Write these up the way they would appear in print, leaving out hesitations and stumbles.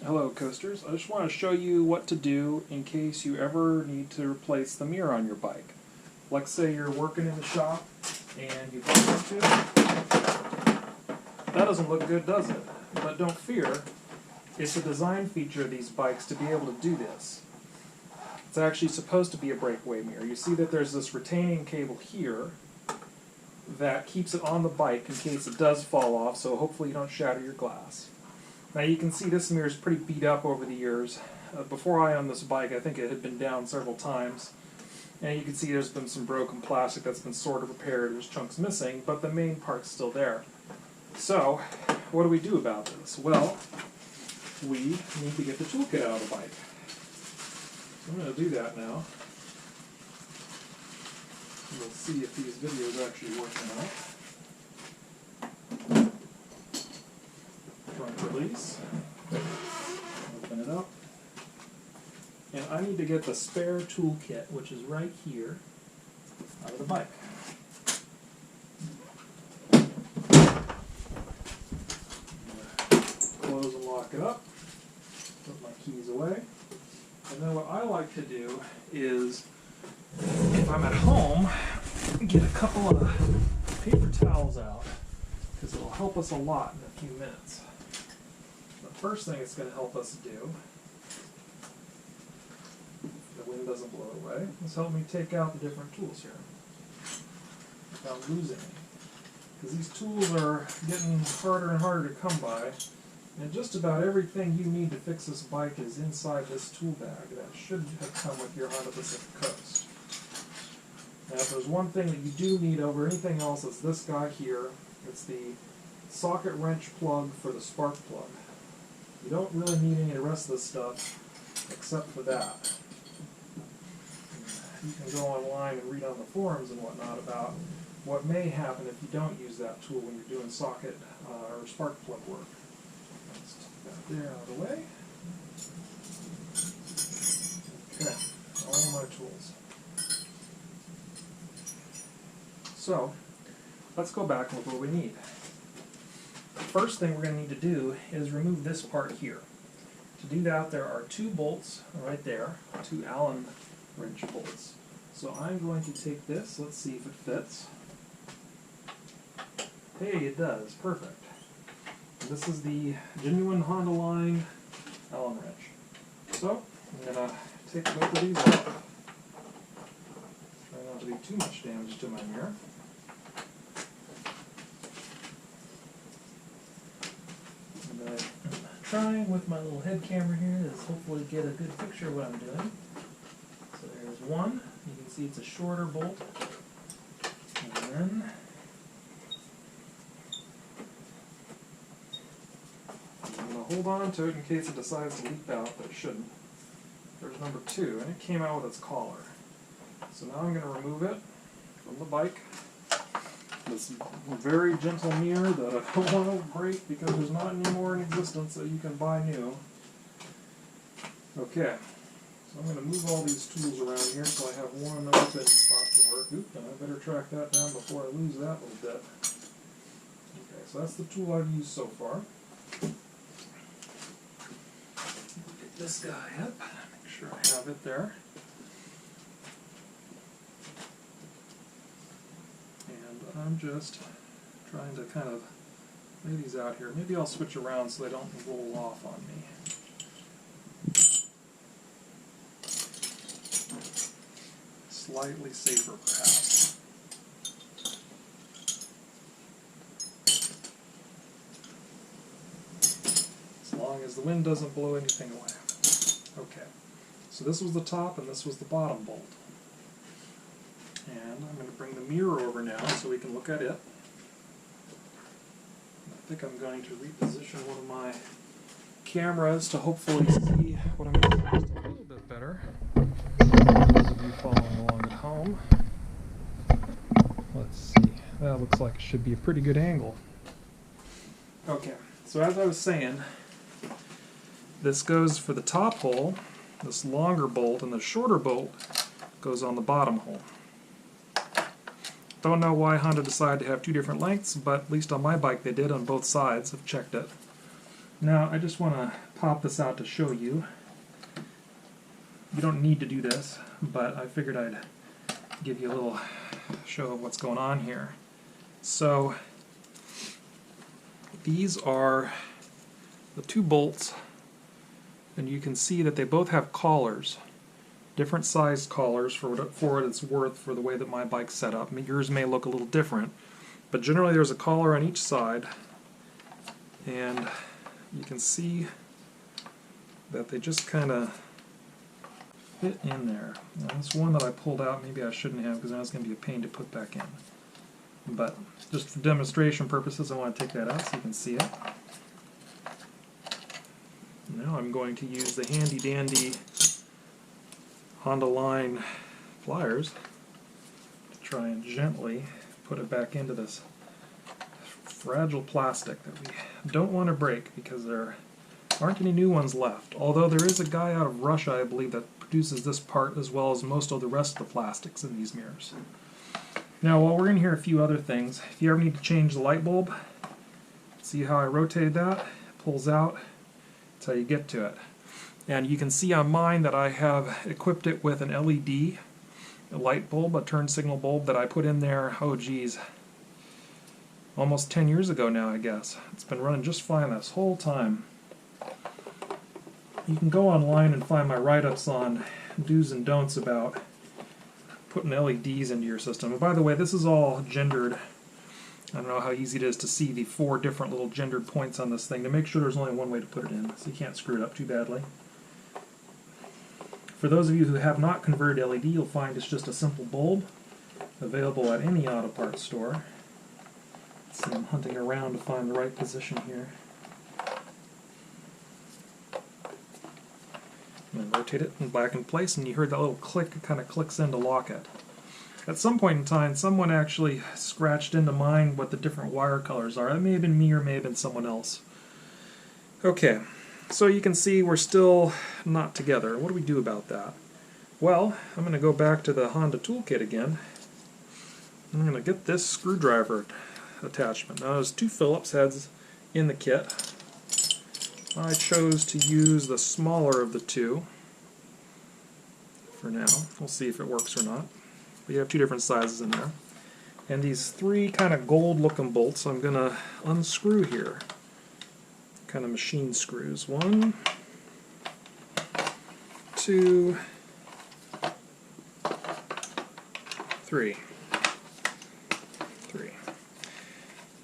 Hello coasters, I just want to show you what to do in case you ever need to replace the mirror on your bike. Let's say you're working in the shop and you bump into it. That doesn't look good, does it? But don't fear, it's a design feature of these bikes to be able to do this. It's actually supposed to be a breakaway mirror. You see that there's this retaining cable here that keeps it on the bike in case it does fall off, so hopefully you don't shatter your glass. Now you can see this mirror is pretty beat up over the years. Before I owned this bike, I think it had been down several times. And you can see there's been some broken plastic that's been sort of repaired, there's chunks missing, but the main part's still there. So, what do we do about this? Well, we need to get the toolkit out of the bike. So I'm going to do that now. We'll see if these videos actually work or not. Front release. Open it up. And I need to get the spare toolkit, which is right here, out of the bike. Close and lock it up. Put my keys away. And then what I like to do is, if I'm at home, get a couple of paper towels out, because it'll help us a lot in a few minutes. The first thing it's going to help us do, if the wind doesn't blow away, is help me take out the different tools here without losing any. Because these tools are getting harder and harder to come by, and just about everything you need to fix this bike is inside this tool bag that should have come with your Honda Pacific Coast. Now, if there's one thing that you do need over anything else, it's this guy here. It's the socket wrench plug for the spark plug. You don't really need any of the rest of this stuff except for that. You can go online and read on the forums and whatnot about what may happen if you don't use that tool when you're doing socket or spark plug work. Let's take that there out of the way. Okay, all my tools. So, let's go back and look what we need. The first thing we're going to need to do is remove this part here. To do that, there are two bolts right there, two Allen wrench bolts. So I'm going to take this, let's see if it fits. Hey, it does, perfect. This is the genuine Honda line Allen wrench. So, I'm going to take both of these off. Try not to do too much damage to my mirror. And I'm trying with my little head camera here to hopefully get a good picture of what I'm doing. So there's one. You can see it's a shorter bolt. And then I'm going to hold on to it in case it decides to leap out, but it shouldn't. There's number two, and it came out with its collar. So now I'm going to remove it from the bike. This very gentle mirror that I don't want to break because there's not any more in existence that you can buy new. Okay, so I'm going to move all these tools around here so I have one open spot to work. Oop, and I better track that down before I lose that little bit. Okay, so that's the tool I've used so far. Get this guy up, make sure I have it there. I'm just trying to kind of lay these out here. Maybe I'll switch around so they don't roll off on me. Slightly safer, perhaps. As long as the wind doesn't blow anything away. Okay, so this was the top and this was the bottom bolt. And I'm going to bring the mirror over now so we can look at it. I think I'm going to reposition one of my cameras to hopefully see what I'm doing just a little bit better. Those of you following along at home. Let's see. That looks like it should be a pretty good angle. Okay, so as I was saying, this goes for the top hole, this longer bolt, and the shorter bolt goes on the bottom hole. Don't know why Honda decided to have two different lengths, but at least on my bike they did on both sides. I've checked it. Now I just want to pop this out to show you. You don't need to do this, but I figured I'd give you a little show of what's going on here. So these are the two bolts, and you can see that they both have collars, different sized collars for what it's worth for the way that my bike's set up. I mean, yours may look a little different, but generally there's a collar on each side, and you can see that they just kind of fit in there. Now, this one that I pulled out, maybe I shouldn't have, because now it's going to be a pain to put back in. But just for demonstration purposes, I want to take that out so you can see it. Now I'm going to use the handy dandy Honda line pliers to try and gently put it back into this fragile plastic that we don't want to break, because there aren't any new ones left. Although there is a guy out of Russia, I believe, that produces this part as well as most of the rest of the plastics in these mirrors. Now, while we're in here, a few other things. If you ever need to change the light bulb, see how I rotated that? It pulls out. That's how you get to it. And you can see on mine that I have equipped it with an LED, a light bulb, a turn signal bulb that I put in there, oh geez, almost 10 years ago now, I guess. It's been running just fine this whole time. You can go online and find my write-ups on do's and don'ts about putting LEDs into your system. And by the way, this is all gendered. I don't know how easy it is to see the 4 different little gendered points on this thing to make sure there's only one way to put it in, so you can't screw it up too badly. For those of you who have not converted LED, you'll find it's just a simple bulb available at any auto parts store. Let's see, I'm hunting around to find the right position here. And rotate it back in place, and you heard that little click. It kind of clicks in to lock it. At some point in time, someone actually scratched into mine what the different wire colors are. It may have been me or may have been someone else. Okay, so you can see we're still not together. What do we do about that? Well, I'm going to go back to the Honda toolkit again. I'm going to get this screwdriver attachment. Now there's 2 Phillips heads in the kit. I chose to use the smaller of the 2 for now. We'll see if it works or not. But you have 2 different sizes in there. And these 3 kind of gold looking bolts I'm going to unscrew here. Kind of machine screws. 1, 2, 3.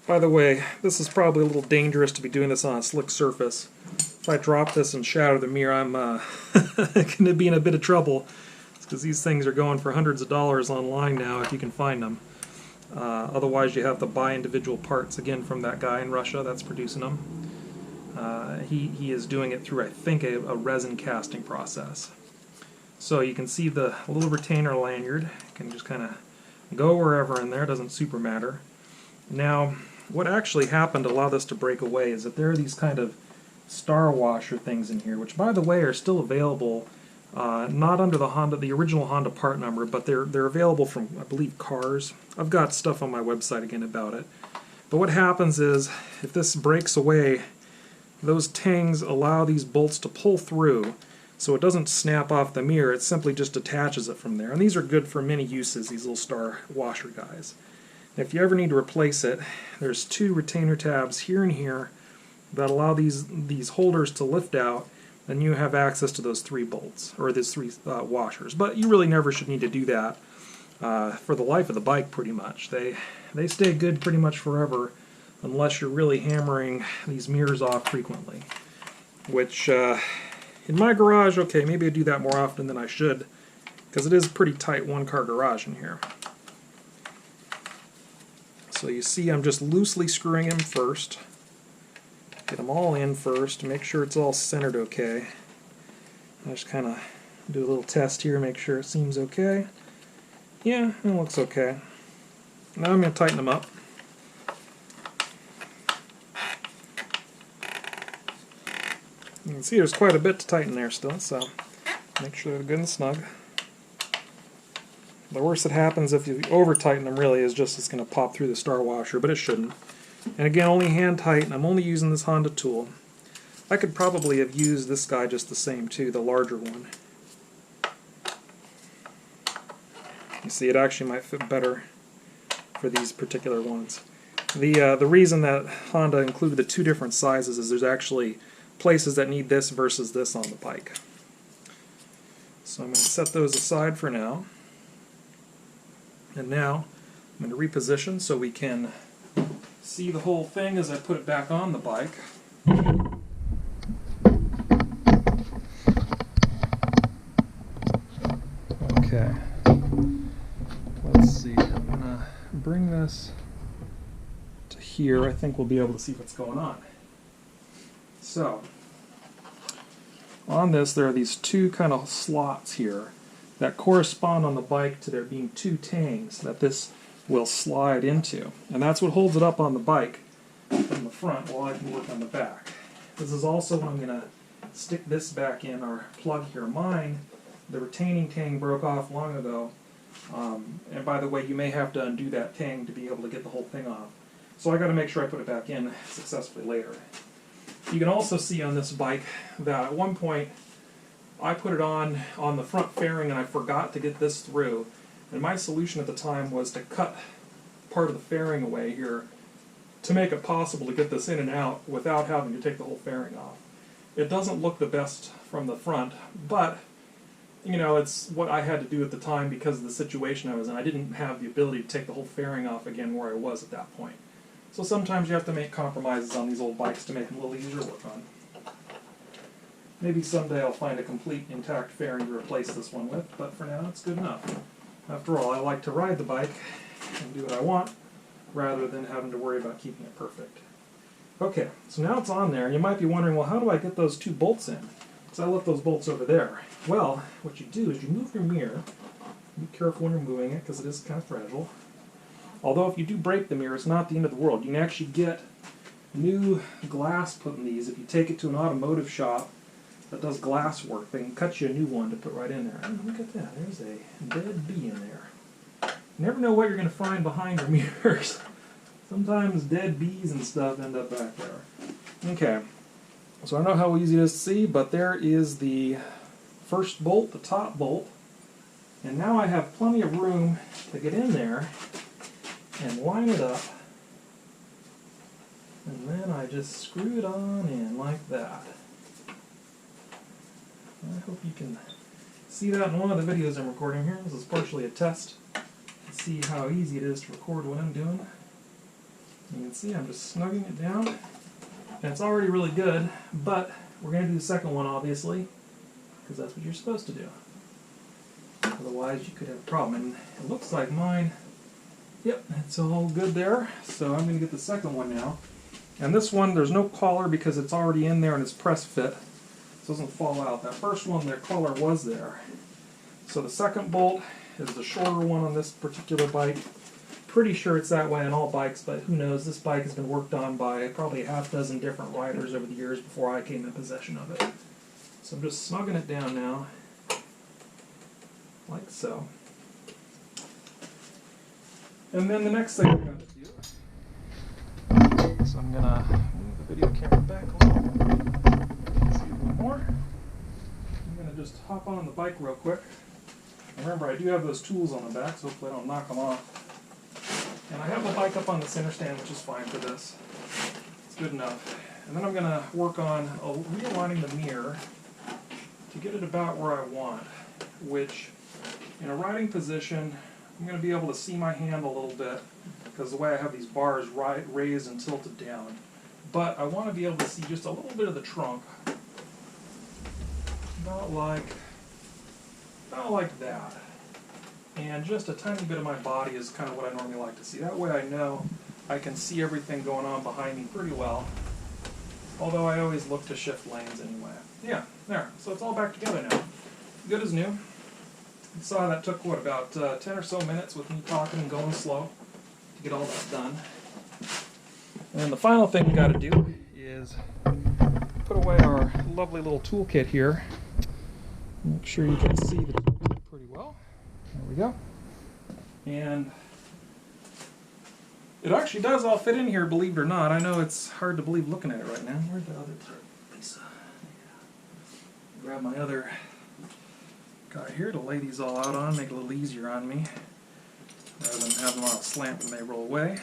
By the way, this is probably a little dangerous to be doing this on a slick surface. If I drop this and shatter the mirror, I'm going to be in a bit of trouble, because these things are going for hundreds of dollars online now if you can find them. Otherwise you have to buy individual parts, again, from that guy in Russia that's producing them. He is doing it through, I think, a resin casting process. So you can see the little retainer lanyard. You can just kind of go wherever in there, doesn't super matter. Now, what actually happened to allow this to break away is that there are these kind of star washer things in here, which, by the way, are still available, not under the original Honda part number, but they're available from, I believe, cars. I've got stuff on my website again about it. But what happens is, if this breaks away, those tangs allow these bolts to pull through, so it doesn't snap off the mirror, it simply just attaches it from there. And these are good for many uses, these little star washer guys. If you ever need to replace it, there's 2 retainer tabs here and here that allow these holders to lift out, and you have access to those 3 bolts, or these 3 washers. But you really never should need to do that for the life of the bike, pretty much. They stay good pretty much forever, unless you're really hammering these mirrors off frequently. Which, in my garage, okay, maybe I do that more often than I should, because it is a pretty tight one-car garage in here. So you see I'm just loosely screwing them first. Get them all in first, make sure it's all centered okay. I just kind of do a little test here, make sure it seems okay. Yeah, it looks okay. Now I'm going to tighten them up. You can see there's quite a bit to tighten there still, so make sure they're good and snug. The worst that happens if you over-tighten them really is just it's going to pop through the star washer, but it shouldn't. And again, only hand tight, and I'm only using this Honda tool. I could probably have used this guy just the same too, the larger one. You see, it actually might fit better for these particular ones. The reason that Honda included the two different sizes is there's actually places that need this versus this on the bike. So I'm going to set those aside for now. And now I'm going to reposition so we can see the whole thing as I put it back on the bike. Okay. Let's see. I'm going to bring this to here. I think we'll be able to see what's going on. So, on this there are these two kind of slots here that correspond on the bike to there being two tangs that this will slide into. And that's what holds it up on the bike from the front while I can work on the back. This is also when I'm going to stick this back in our plug here. Mine, the retaining tang broke off long ago. And by the way, you may have to undo that tang to be able to get the whole thing off. So I got to make sure I put it back in successfully later. You can also see on this bike that at one point I put it on the front fairing and I forgot to get this through. And my solution at the time was to cut part of the fairing away here to make it possible to get this in and out without having to take the whole fairing off. It doesn't look the best from the front, but you know, it's what I had to do at the time because of the situation I was in. I didn't have the ability to take the whole fairing off again where I was at that point. So sometimes you have to make compromises on these old bikes to make them a little easier to work on. Maybe someday I'll find a complete intact fairing to replace this one with, but for now it's good enough. After all, I like to ride the bike and do what I want rather than having to worry about keeping it perfect. Okay, so now it's on there. You might be wondering, well, how do I get those two bolts in? Because I left those bolts over there. Well, what you do is you move your mirror. Be careful when you're moving it because it is kind of fragile. Although if you do break the mirror, it's not the end of the world. You can actually get new glass put in these. If you take it to an automotive shop that does glass work, they can cut you a new one to put right in there. Oh, look at that. There's a dead bee in there. You never know what you're going to find behind your mirrors. Sometimes dead bees and stuff end up back there. Okay. So I don't know how easy it is to see, but there is the first bolt, the top bolt. And now I have plenty of room to get in there and line it up, and then I just screw it on in like that. I hope you can see that in one of the videos I'm recording here. This is partially a test to see how easy it is to record what I'm doing. You can see I'm just snugging it down, and it's already really good, but we're going to do the second one obviously, because that's what you're supposed to do. Otherwise you could have a problem, and it looks like mine. Yep, it's all good there. So I'm going to get the second one now. And this one, there's no collar because it's already in there and it's press fit. So it doesn't fall out. That first one, their collar was there. So the second bolt is the shorter one on this particular bike. Pretty sure it's that way on all bikes, but who knows. This bike has been worked on by probably a half dozen different riders over the years before I came in possession of it. So I'm just snugging it down now, like so. And then the next thing I'm going to do, so I'm going to move the video camera back a little, see a little more. I'm going to just hop on the bike real quick. And remember, I do have those tools on the back, so hopefully I don't knock them off. And I have the bike up on the center stand, which is fine for this. It's good enough. And then I'm going to work on realigning the mirror to get it about where I want, which in a riding position, I'm going to be able to see my hand a little bit because the way I have these bars raised and tilted down. But I want to be able to see just a little bit of the trunk. About like that. And just a tiny bit of my body is kind of what I normally like to see. That way I know I can see everything going on behind me pretty well. Although I always look to shift lanes anyway. Yeah, there. So it's all back together now. Good as new. You saw that took, what, about 10 or so minutes with me talking and going slow to get all that done. And then the final thing we got to do is put away our lovely little toolkit here. Make sure you can see the toolkit pretty well. There we go. And it actually does all fit in here, believe it or not. I know it's hard to believe looking at it right now. Where's the other piece? Grab my other guy here to lay these all out on, make it a little easier on me, rather than have them on a slant when they roll away.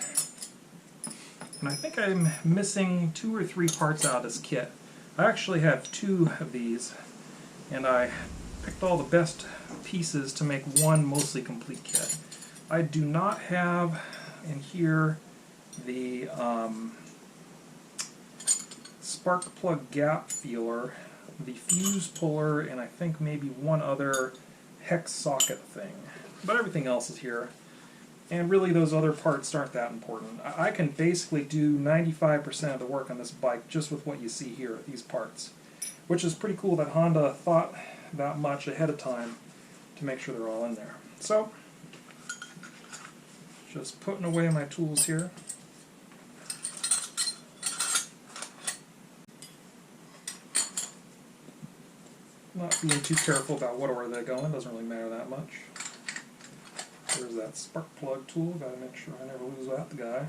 And I think I'm missing 2 or 3 parts out of this kit. I actually have 2 of these, and I picked all the best pieces to make one mostly complete kit. I do not have in here the spark plug gap feeler, the fuse puller, and I think maybe one other hex socket thing. But everything else is here. And really those other parts aren't that important. I can basically do 95% of the work on this bike just with what you see here, these parts. Which is pretty cool that Honda thought that much ahead of time to make sure they're all in there. So, just putting away my tools here. Not being too careful about what order they go in, doesn't really matter that much. There's that spark plug tool, gotta make sure I never lose that guy.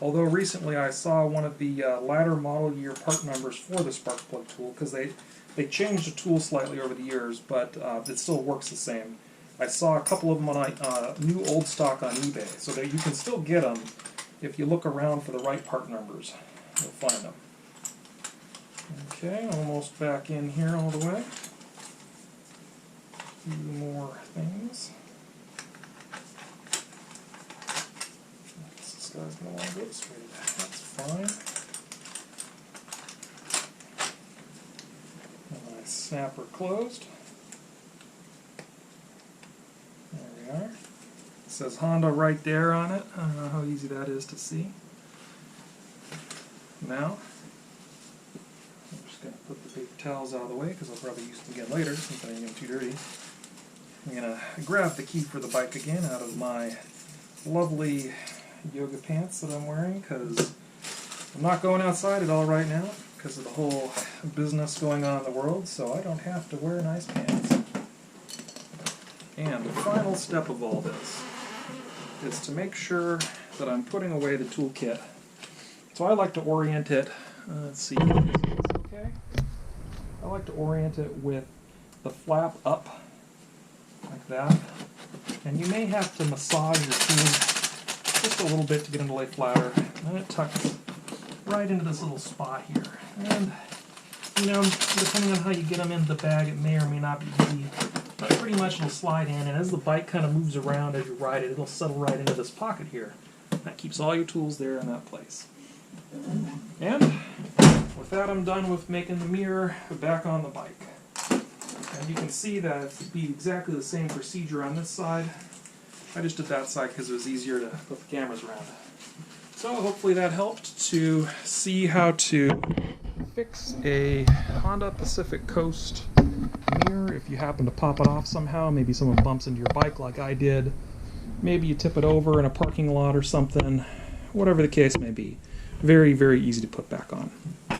Although recently I saw one of the latter model year part numbers for the spark plug tool, because they changed the tool slightly over the years, but it still works the same. I saw a couple of them on new old stock on eBay, so that you can still get them if you look around for the right part numbers. You'll find them. Okay, almost back in here all the way. A few more things. This guy's no longer straight. That's fine. And my snapper closed. There we are. It says Honda right there on it. I don't know how easy that is to see. Now, I'm just going to put the paper towels out of the way because I'll probably use them again later since they ain't getting too dirty. I'm going to grab the key for the bike again out of my lovely yoga pants that I'm wearing because I'm not going outside at all right now because of the whole business going on in the world, so I don't have to wear nice pants. And the final step of all this is to make sure that I'm putting away the toolkit. So I like to orient it, let's see, okay. I like to orient it with the flap up, like that. And you may have to massage your tool just a little bit to get them to lay flatter. And it tucks right into this little spot here. And, you know, depending on how you get them into the bag, it may or may not be easy. But pretty much it'll slide in, and as the bike kind of moves around as you ride it, it'll settle right into this pocket here. That keeps all your tools there in that place. And with that, I'm done with making the mirror back on the bike. And you can see that it'd be exactly the same procedure on this side. I just did that side because it was easier to put the cameras around. So hopefully that helped to see how to fix a Honda Pacific Coast mirror if you happen to pop it off somehow. Maybe someone bumps into your bike like I did. Maybe you tip it over in a parking lot or something. Whatever the case may be. Very, very easy to put back on.